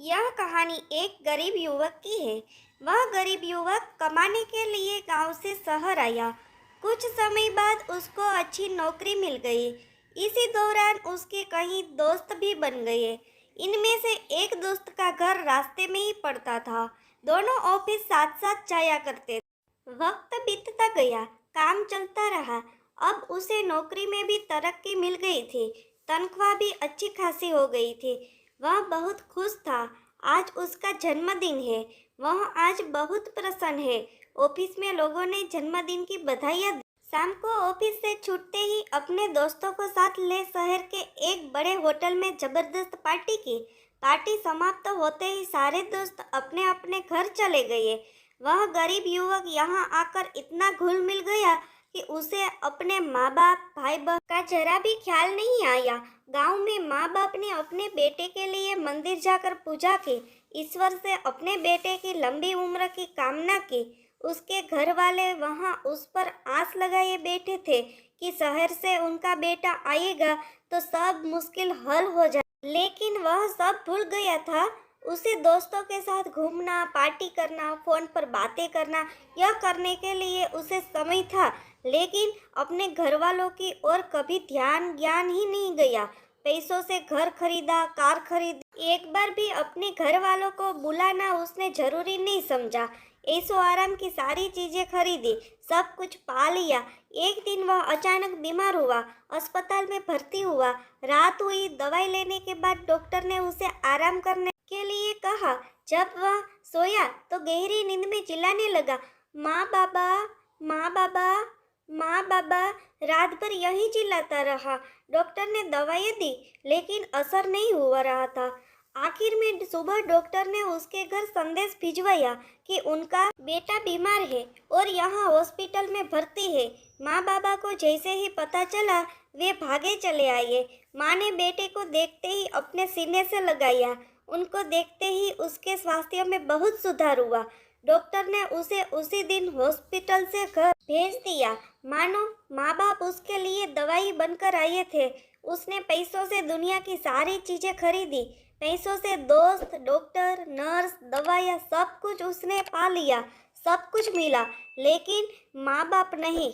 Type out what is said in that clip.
यह कहानी एक गरीब युवक की है। वह गरीब युवक कमाने के लिए गांव से शहर आया। कुछ समय बाद उसको अच्छी नौकरी मिल गई। इसी दौरान उसके कई दोस्त भी बन गए। इनमें से एक दोस्त का घर रास्ते में ही पड़ता था। दोनों ऑफिस साथ साथ जाया करते थे। वक्त बीतता गया, काम चलता रहा। अब उसे नौकरी में भी तरक्की मिल गई थी। तनख्वाह भी अच्छी खासी हो गई थी। वह बहुत खुश था। आज उसका जन्मदिन है। वह आज बहुत प्रसन्न है। ऑफिस में लोगों ने जन्मदिन की बधाइयाँ दी। शाम को ऑफिस से छूटते ही अपने दोस्तों को साथ ले शहर के एक बड़े होटल में जबरदस्त पार्टी की। पार्टी समाप्त होते ही सारे दोस्त अपने अपने घर चले गए। वह गरीब युवक यहाँ आकर इतना घुल मिल गया कि उसे अपने माँ बाप, भाई बहन का जरा भी ख्याल नहीं आया। गांव में माँ बाप ने अपने बेटे के लिए मंदिर जाकर पूजा की, ईश्वर से अपने बेटे की लंबी उम्र की कामना की। उसके घर वाले वहां उस पर आस लगाए बैठे थे कि शहर से उनका बेटा आएगा तो सब मुश्किल हल हो जाए। लेकिन वह सब भूल गया था। उसे दोस्तों के साथ घूमना, पार्टी करना, फोन पर बातें करना, यह करने के लिए उसे समय था। लेकिन अपने घर वालों की ओर कभी ध्यान ज्ञान ही नहीं गया। पैसों से घर खरीदा, कार खरीदी, एक बार भी अपने घर वालों को बुलाना उसने जरूरी नहीं समझा। ऐशो आराम की सारी चीजें खरीदी, सब कुछ पा लिया। एक दिन वह अचानक बीमार हुआ, अस्पताल में भर्ती हुआ। रात हुई, दवाई लेने के बाद डॉक्टर ने उसे आराम करने के लिए कहा। जब वह सोया तो गहरी नींद में चिल्लाने लगा, माँ बाबा, माँ बाबा, माँ बाबा। रात भर यही चिल्लाता रहा। डॉक्टर ने दवाई दी लेकिन असर नहीं हुआ रहा था। आखिर में सुबह डॉक्टर ने उसके घर संदेश भिजवाया कि उनका बेटा बीमार है और यहाँ हॉस्पिटल में भर्ती है। माँ बाबा को जैसे ही पता चला वे भागे चले आए। माँ ने बेटे को देखते ही अपने सीने से लगाया। उनको देखते ही उसके स्वास्थ्य में बहुत सुधार हुआ। डॉक्टर ने उसे उसी दिन हॉस्पिटल से घर भेज दिया। मानो माँ बाप उसके लिए दवाई बनकर आए थे। उसने पैसों से दुनिया की सारी चीजें खरीदी। पैसों से दोस्त, डॉक्टर, नर्स, दवाइयाँ, सब कुछ उसने पा लिया। सब कुछ मिला, लेकिन माँ बाप नहीं।